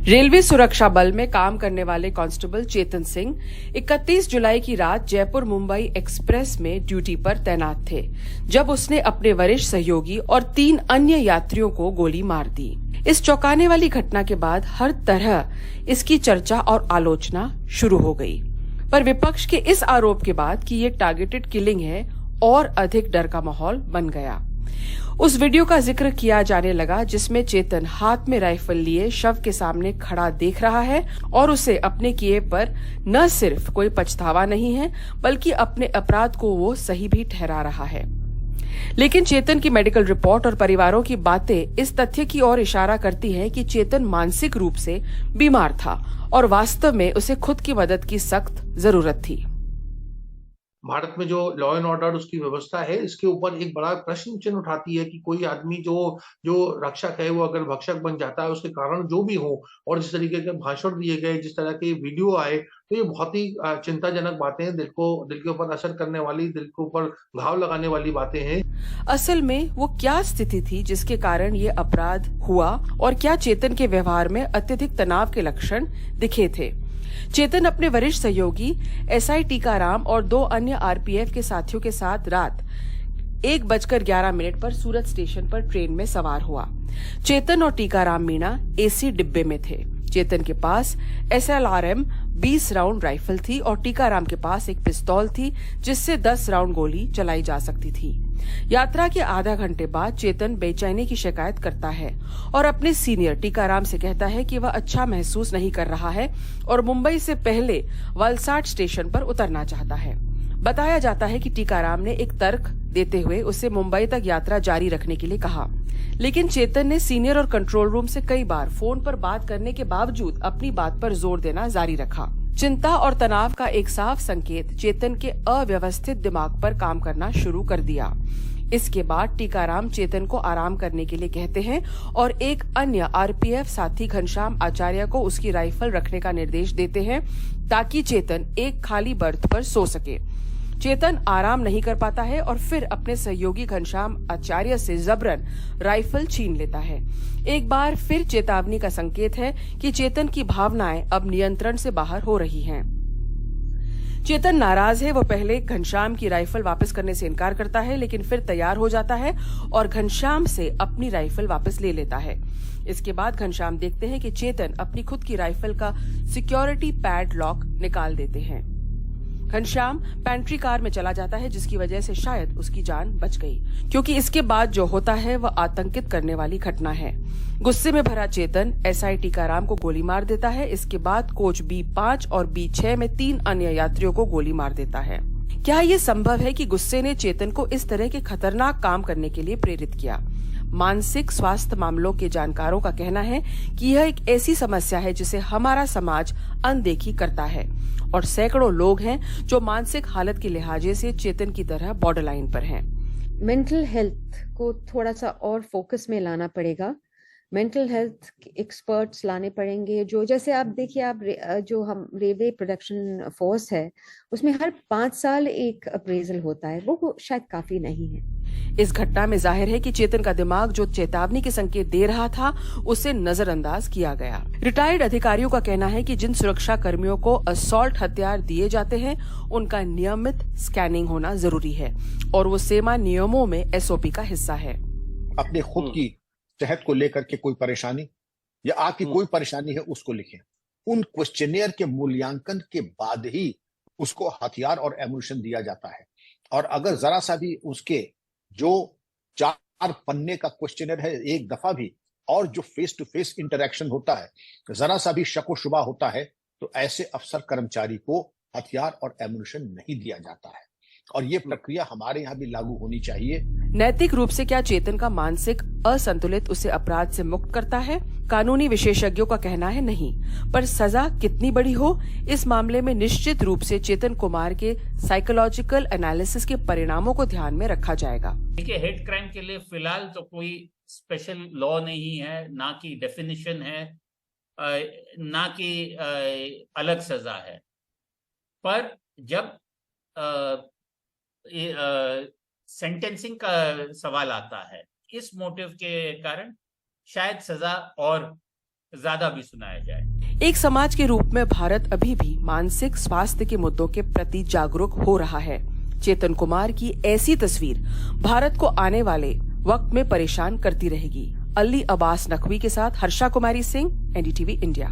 Railway सुरक्षा बल में काम करने वाले कांस्टेबल चेतन सिंह 31 जुलाई की रात जयपुर मुंबई एक्सप्रेस में ड्यूटी पर तैनात थे, जब उसने अपने वरिष्ठ सहयोगी और 3 अन्य यात्रियों को गोली मार दी। इस चौंकाने वाली घटना के बाद हर तरह इसकी चर्चा और आलोचना शुरू हो गई, पर विपक्ष के इस आरोप के बाद कि ये टारगेटेड किलिंग है और अधिक डर का माहौल बन गया। उस वीडियो का जिक्र किया जाने लगा जिसमें चेतन हाथ में राइफल लिए शव के सामने खड़ा देख रहा है और उसे अपने किए पर न सिर्फ कोई पछतावा नहीं है, बल्कि अपने अपराध को वो सही भी ठहरा रहा है। लेकिन चेतन की मेडिकल रिपोर्ट और परिवारों की बातें इस तथ्य की ओर इशारा करती हैं कि चेतन मानसिक रूप से बीमार था और वास्तव में उसे खुद की मदद की सख्त जरूरत थी। भारत में जो लॉ एंड ऑर्डर उसकी व्यवस्था है, इसके ऊपर एक बड़ा प्रश्न चिन्ह उठाती है कि कोई आदमी जो जो रक्षक है वो अगर भक्षक बन जाता है, उसके कारण जो भी हो, और जिस तरीके के भाषण दिए गए, जिस तरह के वीडियो आए, तो ये बहुत ही चिंताजनक बातें हैं, दिल के ऊपर असर करने वाली, दिल के ऊपर घाव लगाने वाली बातें हैं। असल में वो क्या स्थिति थी जिसके कारण ये अपराध हुआ और क्या चेतन के व्यवहार में अत्यधिक तनाव के लक्षण दिखे थे? चेतन अपने वरिष्ठ सहयोगी एसआई टीकाराम और 2 अन्य आरपीएफ के साथियों के साथ रात 1:11 पर सूरत स्टेशन पर ट्रेन में सवार हुआ। चेतन और टीकाराम मीणा एसी डिब्बे में थे। चेतन के पास SLRM 20 राउंड राइफल थी और टीकाराम के पास एक पिस्तौल थी जिससे 10 राउंड गोली चलाई जा सकती थी। यात्रा के आधा घंटे बाद चेतन बेचैनी की शिकायत करता है और अपने सीनियर टीकाराम से कहता है कि वह अच्छा महसूस नहीं कर रहा है और मुंबई से पहले वलसाड स्टेशन पर उतरना चाहता है। बताया जाता है कि टीकाराम ने एक तर्क देते हुए उसे मुंबई तक यात्रा जारी रखने के लिए कहा, लेकिन चेतन ने सीनियर और कंट्रोल रूम से कई बार फोन पर बात करने के बावजूद अपनी बात पर जोर देना जारी रखा। चिंता और तनाव का एक साफ संकेत चेतन के अव्यवस्थित दिमाग पर काम करना शुरू कर दिया। इसके बाद टीकाराम चेतन को आराम करने के लिए कहते हैं और एक अन्य आरपीएफ साथी घनश्याम आचार्य को उसकी राइफल रखने का निर्देश देते हैं ताकि चेतन एक खाली बर्थ पर सो सके। चेतन आराम नहीं कर पाता है और फिर अपने सहयोगी घनश्याम आचार्य से जबरन राइफल छीन लेता है। एक बार फिर चेतावनी का संकेत है कि चेतन की भावनाएं अब नियंत्रण से बाहर हो रही हैं। चेतन नाराज है। वो पहले घनश्याम की राइफल वापस करने से इनकार करता है, लेकिन फिर तैयार हो जाता है और घनश्याम से अपनी राइफल वापस ले लेता है। इसके बाद घनश्याम देखते हैं कि चेतन अपनी खुद की राइफल का सिक्योरिटी पैड लॉक निकाल देते हैं। घनश्याम पेंट्री कार में चला जाता है, जिसकी वजह से शायद उसकी जान बच गई, क्योंकि इसके बाद जो होता है वह आतंकित करने वाली घटना है। गुस्से में भरा चेतन एसआई टीकाराम को गोली मार देता है। इसके बाद कोच B5 और B6 में 3 अन्य यात्रियों को गोली मार देता है। क्या ये संभव है कि गुस्से ने चेतन को इस तरह के खतरनाक काम करने के लिए प्रेरित किया? मानसिक स्वास्थ्य मामलों के जानकारों का कहना है कि यह एक ऐसी समस्या है जिसे हमारा समाज अनदेखी करता है और सैकड़ों लोग हैं जो मानसिक हालत के लिहाजे से चेतन की तरह बॉर्डरलाइन पर हैं। मेंटल हेल्थ को थोड़ा सा और फोकस में लाना पड़ेगा। मेंटल हेल्थ एक्सपर्ट्स लाने पड़ेंगे। जो जैसे आप देखिए, जो हम रेलवे प्रोडक्शन फोर्स है उसमें हर 5 साल एक अप्रेजल होता है, वो शायद काफी नहीं है। इस घटना में जाहिर है कि चेतन का दिमाग जो चेतावनी के संकेत दे रहा था उसे नजरअंदाज किया गया। रिटायर्ड अधिकारियों का कहना है कि जिन सुरक्षा कर्मियों को असॉल्ट हथियार दिए जाते हैं उनका नियमित स्कैनिंग होना जरूरी है और वो सेना नियमों में SOP का हिस्सा है। अपने खुद की सेहत को लेकर के कोई परेशानी या आपकी कोई परेशानी है उसको लिखें। उन क्वेश्चनियर के मूल्यांकन के बाद ही उसको हथियार और एम्यूनिशन दिया जाता है, और अगर जरा सा भी उसके जो 4 पन्ने का क्वेश्चनर है एक दफा भी, और जो फेस टू फेस इंटरेक्शन होता है, जरा सा भी शक व शुबा होता है, तो ऐसे अफसर कर्मचारी को हथियार और एम्यूनिशन नहीं दिया जाता है। और ये प्रक्रिया हमारे यहाँ भी लागू होनी चाहिए। नैतिक रूप से क्या चेतन का मानसिक असंतुलित उसे अपराध से मुक्त करता है? कानूनी विशेषज्ञों का कहना है नहीं, पर सजा कितनी बड़ी हो, इस मामले में निश्चित रूप से चेतन कुमार के साइकोलॉजिकल एनालिसिस के परिणामों को ध्यान में रखा जाएगा। देखिए, हेट क्राइम के लिए फिलहाल तो कोई स्पेशल लॉ नहीं है, ना की डेफिनेशन है, ना की अलग सजा है। पर जब सेंटेंसिंग का सवाल आता है, इस मोटिव के कारण शायद सजा और ज्यादा भी सुनाया जाए। एक समाज के रूप में भारत अभी भी मानसिक स्वास्थ्य के मुद्दों के प्रति जागरूक हो रहा है। चेतन कुमार की ऐसी तस्वीर भारत को आने वाले वक्त में परेशान करती रहेगी। अली अब्बास नकवी के साथ हर्षा कुमारी सिंह, एनडीटीवी इंडिया।